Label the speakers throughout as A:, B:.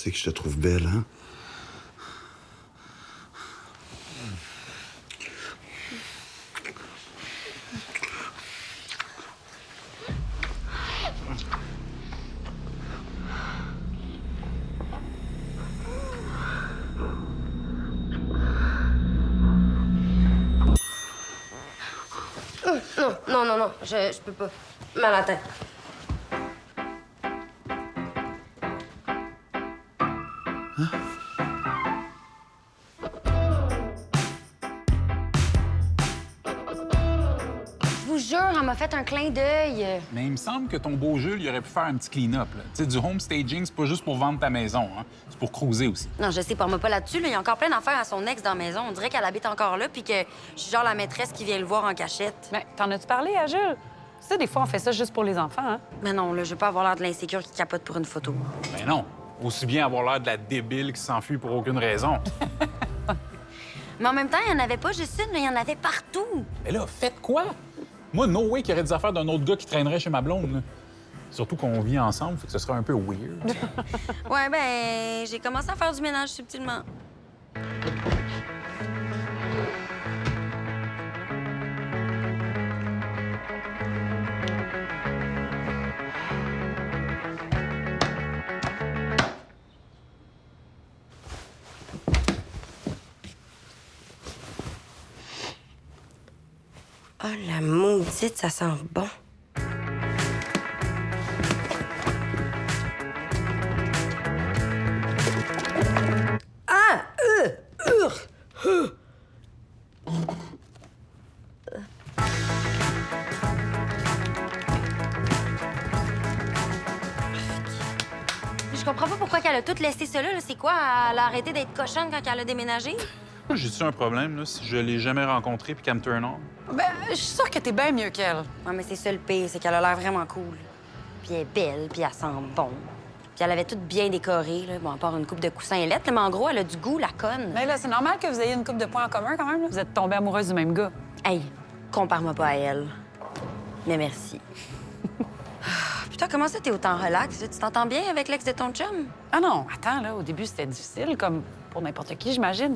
A: sais que je te trouve belle, hein?
B: Non, je peux pas. Mal à la tête. Je vous jure, elle m'a fait un clin d'œil.
C: Mais il me semble que ton beau Jules, il aurait pu faire un petit clean-up. Tu sais, du home staging, c'est pas juste pour vendre ta maison, hein. C'est pour cruiser aussi.
B: Non, je sais, parle-moi pas là-dessus. Là. Il y a encore plein d'affaires à son ex dans la maison. On dirait qu'elle habite encore là, puis que je suis genre la maîtresse qui vient le voir en cachette.
D: Mais t'en as-tu parlé à Jules? Tu sais, des fois, on fait ça juste pour les enfants, hein?
B: Mais non, là, je veux pas avoir l'air de l'insécure qui capote pour une photo.
C: Ben non. Aussi bien avoir l'air de la débile qui s'enfuit pour aucune raison.
B: Mais en même temps, il y en avait pas juste une, là, il y en avait partout.
C: Mais là, faites quoi? Moi, no way qu'il y aurait des affaires d'un autre gars qui traînerait chez ma blonde, là. Surtout qu'on vit ensemble, fait que ce serait un peu weird.
B: Ouais, ben, j'ai commencé à faire du ménage subtilement. Oh, la maudite, ça sent bon. Ah! Je comprends pas pourquoi elle a tout laissé ça là. C'est quoi? Elle a arrêté d'être cochonne quand elle a déménagé?
C: J'ai-tu un problème, là, si je l'ai jamais rencontré puis qu'elle me turn on?
D: Ben, je suis sûre que t'es bien mieux qu'elle.
B: Ouais, mais c'est ça le pire, c'est qu'elle a l'air vraiment cool. Puis elle est belle, puis elle sent bon. Puis elle avait tout bien décoré, là. Bon, à part une coupe de coussins et lettres, mais en gros, elle a du goût, la conne.
D: Mais là, c'est normal que vous ayez une couple de points en commun, quand même. Là. Vous êtes tombée amoureuse du même gars.
B: Hey, compare-moi pas à elle. Mais merci. Putain, comment ça, t'es autant relax? Là? Tu t'entends bien avec l'ex de ton chum?
D: Ah non, attends, là, au début, c'était difficile, comme pour n'importe qui, j'imagine.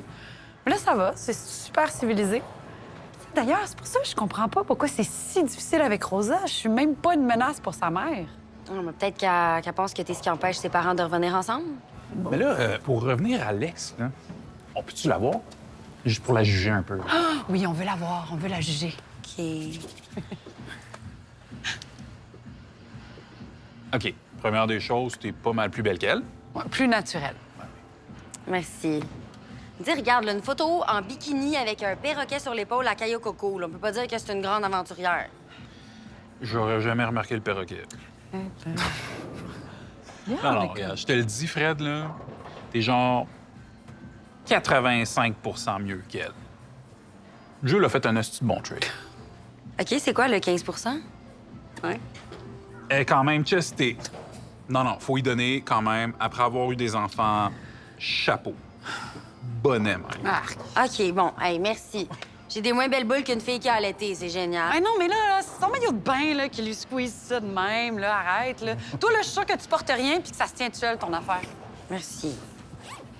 D: Mais là, ça va, c'est super civilisé. D'ailleurs, c'est pour ça que je comprends pas pourquoi c'est si difficile avec Rosa. Je suis même pas une menace pour sa mère.
B: Oh, mais peut-être qu'elle pense que t'es ce qui empêche ses parents de revenir ensemble.
C: Mais là, pour revenir à l'ex, là, on peut-tu la voir? Juste pour la juger un peu.
D: Oui, on veut la voir, on veut la juger.
B: OK.
C: OK. Première des choses, t'es pas mal plus belle qu'elle.
D: Ouais, plus naturel.
B: Merci. Dis, regarde, là, une photo en bikini avec un perroquet sur l'épaule à Cayo Coco. Là. On peut pas dire que c'est une grande aventurière.
C: J'aurais jamais remarqué le perroquet. Non, regarde, je te le dis, Fred, là, t'es genre 85 mieux qu'elle. Jules a fait un esti de bon trade.
B: OK, c'est quoi le 15
D: Ouais.
C: Elle est quand même chestée. Non, faut y donner quand même, après avoir eu des enfants, chapeau. Bonnet, même.
D: Ah.
B: OK, bon, hey, merci. J'ai des moins belles boules qu'une fille qui a allaité, c'est génial.
D: Ah non, mais là, c'est ton maillot de bain là, qui lui squeeze ça de même, là. Arrête, là. Toi, là, je suis sûre que tu portes rien puis que ça se tient tout seul, ton affaire.
B: Merci.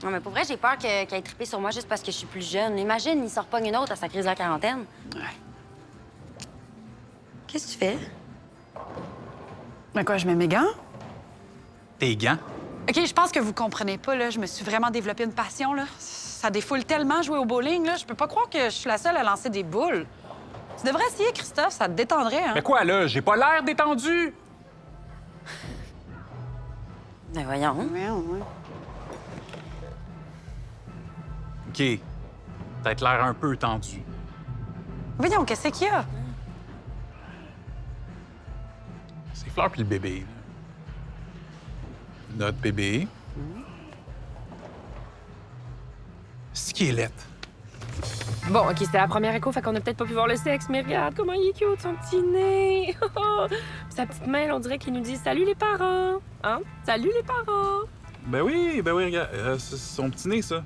B: Non, mais pour vrai, j'ai peur qu'elle ait trippé sur moi juste parce que je suis plus jeune. Imagine, il sort pas une autre à sa crise de la quarantaine.
D: Ouais.
B: Qu'est-ce que tu fais?
D: Mais quoi, je mets mes gants?
C: Tes gants?
D: OK, je pense que vous comprenez pas, là. Je me suis vraiment développé une passion, là. Ça défoule tellement jouer au bowling, là. Je peux pas croire que je suis la seule à lancer des boules. Tu devrais essayer, Christophe, ça te détendrait, hein?
C: Mais quoi, là? J'ai pas l'air détendu!
B: Ben voyons.
D: Ouais.
C: OK. Peut-être l'air un peu tendu.
D: Voyons, qu'est-ce qu'il y a?
C: C'est Fleur puis le bébé, là. Notre bébé. C'est qui est lettre?
E: Bon, OK, c'était la première écho, fait qu'on a peut-être pas pu voir le sexe, mais regarde comment il est cute, son petit nez. Sa petite main, là, on dirait qu'il nous dit « Salut les parents! » Hein? « Salut les parents!
C: Ben oui, regarde. C'est son petit nez, ça. »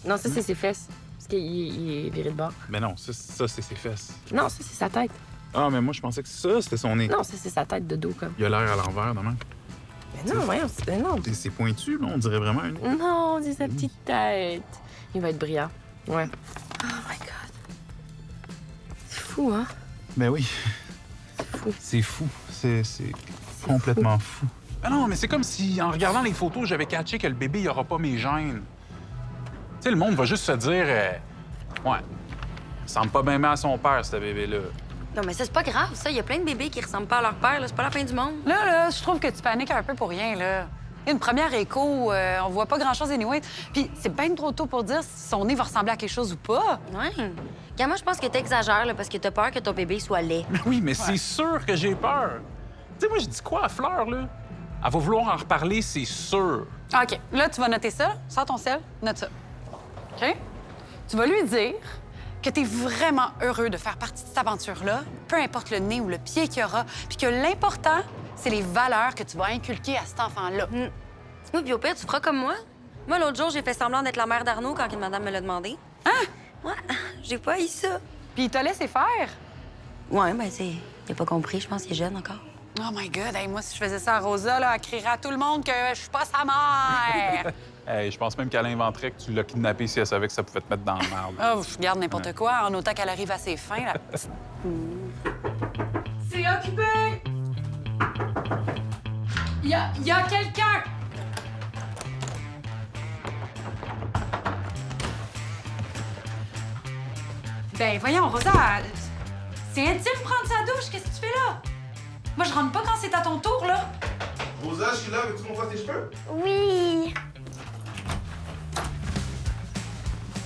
E: Non, ça, c'est ses fesses. Parce qu'il est viré de bord.
C: Mais non, ça c'est ses fesses.
E: Non, ça, c'est sa tête.
C: Ah, mais moi, je pensais que ça, c'était son nez.
E: Non, ça, c'est sa tête de dos, comme.
C: Il a l'air à l'envers, non?
E: Mais non, voyons, non.
C: C'est pointu, là. On dirait vraiment une...
E: Non, c'est sa petite tête. Il va être brillant. Ouais. Oh my God. C'est fou, hein?
C: Ben oui. C'est fou. C'est complètement fou. Ben non, mais c'est comme si, en regardant les photos, j'avais catché que le bébé, il aura pas mes gènes. Tu sais, le monde va juste se dire... ouais, il ressemble pas bien à son père, ce bébé-là.
B: Non, mais ça, c'est pas grave, ça. Il y a plein de bébés qui ressemblent pas à leur père, là. C'est pas la fin du monde.
D: Là, je trouve que tu paniques un peu pour rien, là. Il y a une première écho, on voit pas grand-chose anyway. Puis c'est bien trop tôt pour dire si son nez va ressembler à quelque chose ou pas.
B: Ouais. Regarde, moi, je pense que t'exagères, là, parce que t'as peur que ton bébé soit laid.
C: Mais oui, mais c'est sûr que j'ai peur. Tu sais, moi, je dis quoi à Fleur, là? Elle va vouloir en reparler, c'est sûr.
D: OK, là, tu vas noter ça. Sors ton sel, note ça. OK? Tu vas lui dire que tu es vraiment heureux de faire partie de cette aventure-là, peu importe le nez ou le pied qu'il y aura, puis que l'important, c'est les valeurs que tu vas inculquer à cet enfant-là.
B: Moi, puis au pire, tu feras comme moi. Moi, l'autre jour, j'ai fait semblant d'être la mère d'Arnaud quand une madame me l'a demandé.
D: Hein?
B: Ouais, j'ai pas eu ça.
D: Puis il t'a laissé faire.
B: Ouais, ben c'est... Il a pas compris, je pense qu'il est jeune encore.
D: Oh my God, hey, moi, si je faisais ça à Rosa, là, elle crierait à tout le monde que je suis pas sa mère.
C: Hey, je pense même qu'elle inventerait que tu l'as kidnappée si elle savait que ça pouvait te mettre dans le marde.
D: Oh, je garde n'importe quoi, en autant qu'elle arrive à ses fins, là. C'est occupé! Il y a quelqu'un! Ben, voyons, Rosa, c'est intime prendre sa douche. Qu'est-ce que tu fais là? Moi, je rentre pas quand c'est à ton tour, là.
A: Rosa, je suis là, veux-tu qu'on fasse tes cheveux?
B: Oui!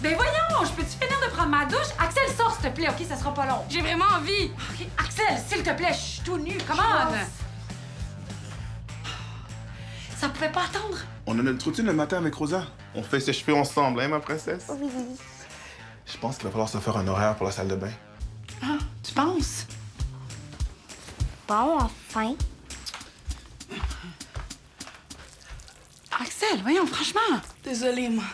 D: Ben voyons, je peux-tu finir de prendre ma douche? Axel, sors, s'il te plaît, OK? Ça sera pas long. J'ai vraiment envie. OK, Axel, s'il te plaît, je suis tout nu. Come on! Ça pouvait pas attendre.
A: On a notre routine le matin avec Rosa. On fait ses cheveux ensemble, hein, ma princesse?
B: Oui.
A: Je pense qu'il va falloir se faire un horaire pour la salle de bain.
D: Ah, tu penses?
B: Bon, enfin.
D: Axel, voyons, franchement.
F: Désolée, moi.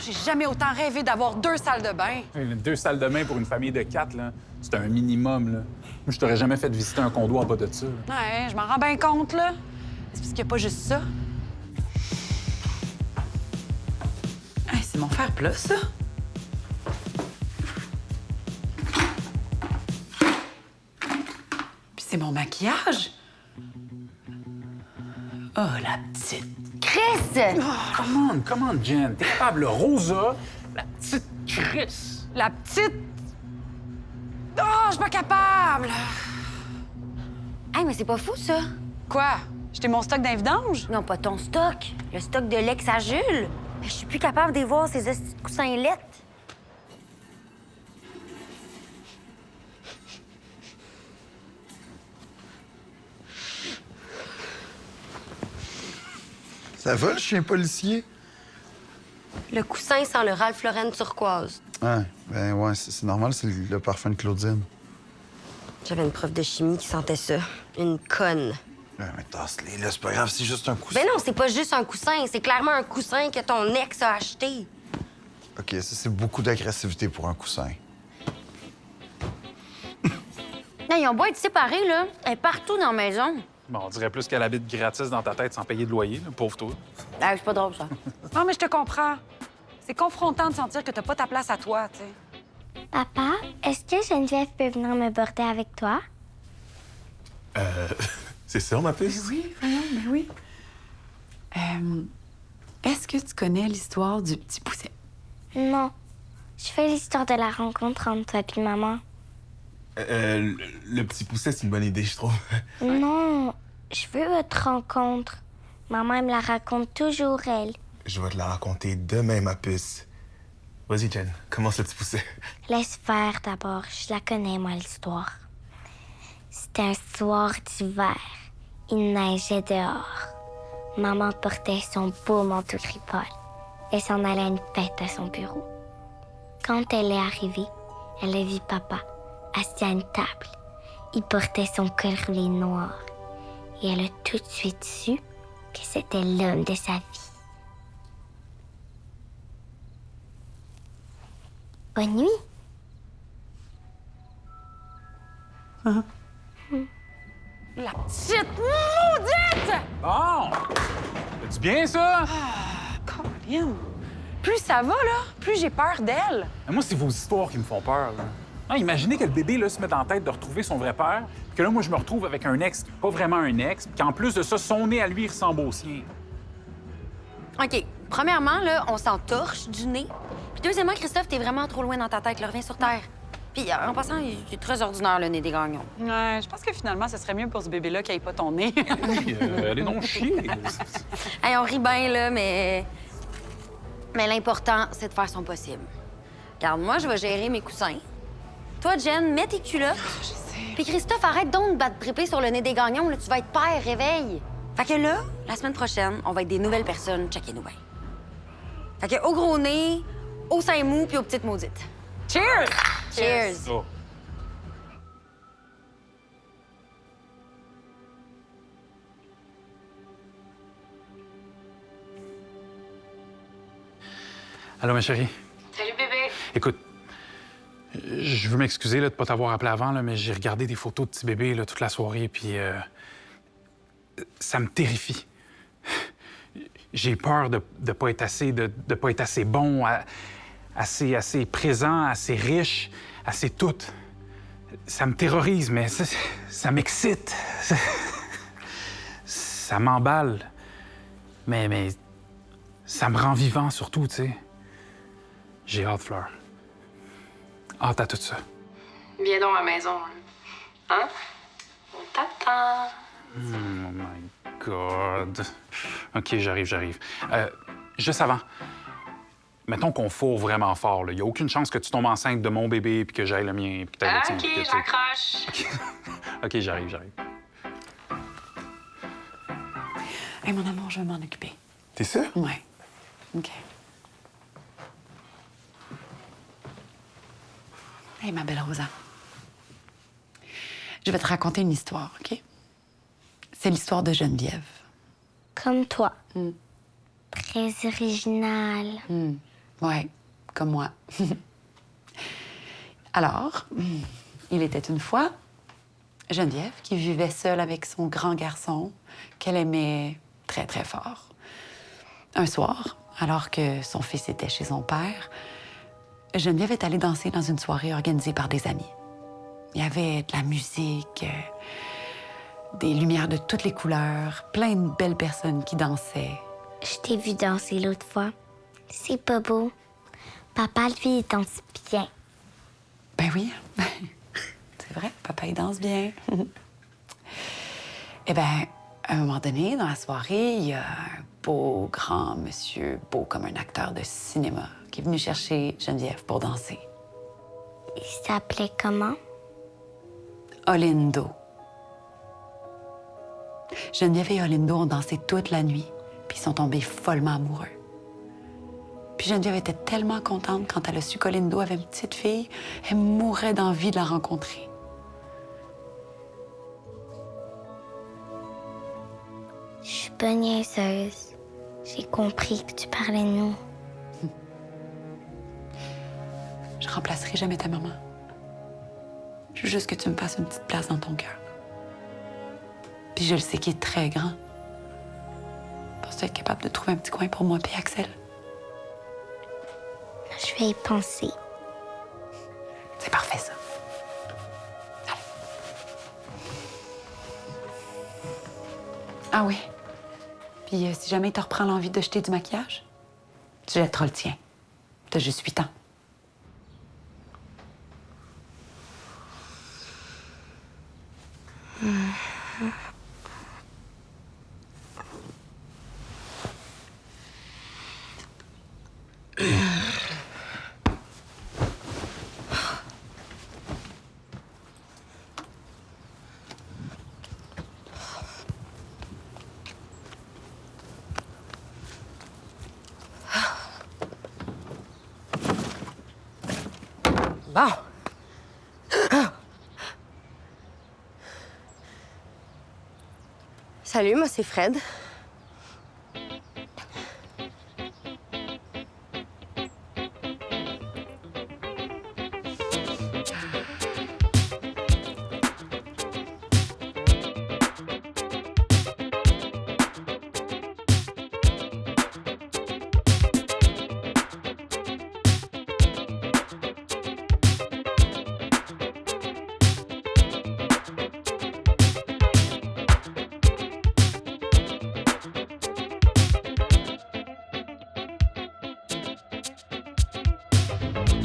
D: J'ai jamais autant rêvé d'avoir 2 salles de bain.
C: 2 salles de bain pour une famille de 4, là, c'est un minimum, là. Moi, je t'aurais jamais fait visiter un condo en bas de ça.
D: Ouais, je m'en rends bien compte, là. C'est parce qu'il n'y a pas juste ça. Hey, c'est mon fer plat, ça. Puis c'est mon maquillage. Oh, la petite.
B: Chris!
C: Come on, Jen. T'es capable, Rosa, la petite Chris.
D: La petite. Oh, je suis pas capable.
B: Hey, mais c'est pas fou, ça.
D: Quoi? J'étais mon stock d'un vidange?
B: Non, pas ton stock. Le stock de l'ex à Jules. Mais je suis plus capable de voir ces estis de coussins lettres.
G: Ça va, le chien policier?
B: Le coussin sent le Ralph Lauren turquoise.
G: Ouais, ben ouais, c'est normal, c'est le parfum de Claudine.
B: J'avais une prof de chimie qui sentait ça. Une conne.
G: Ouais, mais tasse-les, là, c'est pas grave, c'est juste un coussin.
B: Ben non, c'est pas juste un coussin. C'est clairement un coussin que ton ex a acheté.
G: OK, ça, c'est beaucoup d'agressivité pour un coussin.
B: Non, ils ont beau être séparés, là. Elle est partout dans la maison.
C: Bon, on dirait plus qu'elle habite gratis dans ta tête sans payer de loyer, là, pauvre toi.
B: Ah, c'est pas drôle, ça.
D: Non, mais je te comprends. C'est confrontant de sentir que t'as pas ta place à toi, tu sais.
H: Papa, est-ce que Geneviève peut venir me border avec toi?
A: C'est sûr, ma puce?
D: Oui, voyons, ben oui. Est-ce que tu connais l'histoire du petit pousset?
H: Non. Je fais l'histoire de la rencontre entre toi et maman.
A: Le petit pousset, c'est une bonne idée, je trouve.
H: Non, je veux votre rencontre. Maman elle me la raconte toujours, elle.
A: Je vais te la raconter demain, ma puce. Vas-y, Jen, commence le petit pousset.
H: Laisse faire d'abord, je la connais, moi, l'histoire. C'était un soir d'hiver. Il neigeait dehors. Maman portait son beau manteau tripole. Elle s'en allait à une fête à son bureau. Quand elle est arrivée, elle a vu papa, assis à une table. Il portait son col roulé noir. Et elle a tout de suite su que c'était l'homme de sa vie. Bonne nuit.
D: La petite maudite!
C: Bon! Fais-tu bien, ça?
D: Colin! Plus ça va, là, plus j'ai peur d'elle.
C: Mais moi, c'est vos histoires qui me font peur, là. Ah, imaginez que le bébé là, se mette en tête de retrouver son vrai père, puis que là, moi, je me retrouve avec un ex, pas vraiment un ex, puis qu'en plus de ça, son nez à lui ressemble au sien.
B: OK. Premièrement, là, on s'entorche du nez. Puis deuxièmement, Christophe, t'es vraiment trop loin dans ta tête. Là, reviens sur Terre. Puis en passant, il est très ordinaire, le nez des gagnons.
D: Ouais, je pense que finalement, ce serait mieux pour ce bébé-là qu'il ait pas ton nez.
C: Hey, allez donc chier.
B: Hey, on rit bien, là, mais l'important, c'est de faire son possible. Regarde, moi, je vais gérer mes coussins. Toi, Jen, mets tes culottes.
D: Je sais.
B: Puis Christophe, arrête donc de battre triper sur le nez des gagnons. Là, tu vas être père, réveille. Fait que là, la semaine prochaine, on va être des nouvelles personnes. Checkez-nous bien. Fait que au gros nez, au sein mou, puis aux petites maudites.
D: Cheers!
B: Cheers!
C: Oh. Allô, ma chérie?
E: Salut, bébé.
C: Écoute, je veux m'excuser là, de ne pas t'avoir appelé avant, là, mais j'ai regardé des photos de petits bébés là, toute la soirée, puis ça me terrifie. J'ai peur de ne pas être assez, de pas être assez bon, assez présent, assez riche, assez tout. Ça me terrorise, mais ça m'excite. Ça m'emballe. Mais ça me rend vivant surtout, tu sais. J'ai hâte, Fleur. Hâte à tout ça.
E: Viens donc à la maison. Hein? On t'attend.
C: Oh my God. OK, j'arrive. Juste avant, mettons qu'on fourre vraiment fort. Il n'y a aucune chance que tu tombes enceinte de mon bébé puis que j'aille le mien puis que t'ailles le tien.
E: OK,
C: puis que,
E: j'accroche.
C: OK, j'arrive.
D: Hey, mon amour, je vais m'en occuper.
A: T'es sûr?
D: Ouais. OK. Hey, ma belle Rosa. Je vais te raconter une histoire, OK? C'est l'histoire de Geneviève.
H: Comme toi. Très original.
D: Ouais, comme moi. Alors, il était une fois Geneviève qui vivait seule avec son grand garçon qu'elle aimait très, très fort. Un soir, alors que son fils était chez son père, Geneviève est allée danser dans une soirée organisée par des amis. Il y avait de la musique, des lumières de toutes les couleurs, plein de belles personnes qui dansaient.
H: Je t'ai vu danser l'autre fois. C'est pas beau. Papa, lui, il danse bien.
D: Ben oui, c'est vrai, papa, il danse bien. Eh bien, à un moment donné, dans la soirée, il y a un beau, grand monsieur, beau comme un acteur de cinéma, qui est venu chercher Geneviève pour danser.
H: Il s'appelait comment?
D: Olindo. Geneviève et Olindo ont dansé toute la nuit, puis ils sont tombés follement amoureux. Puis Geneviève était tellement contente quand elle a su qu'Olindo avait une petite fille, elle mourait d'envie de la rencontrer.
H: Je suis pas niaiseuse. J'ai compris que tu parlais de nous.
D: Je remplacerai jamais ta maman. Je veux juste que tu me fasses une petite place dans ton cœur. Puis je le sais qu'il est très grand. Penses-tu être capable de trouver un petit coin pour moi et Axel?
H: Je vais y penser.
D: C'est parfait, ça. Allez. Ah oui. Puis si jamais il te reprend l'envie de jeter du maquillage, tu jetteras le tien. T'as juste 8 ans.
B: Bon.
F: Salut, moi c'est Fred.
C: là.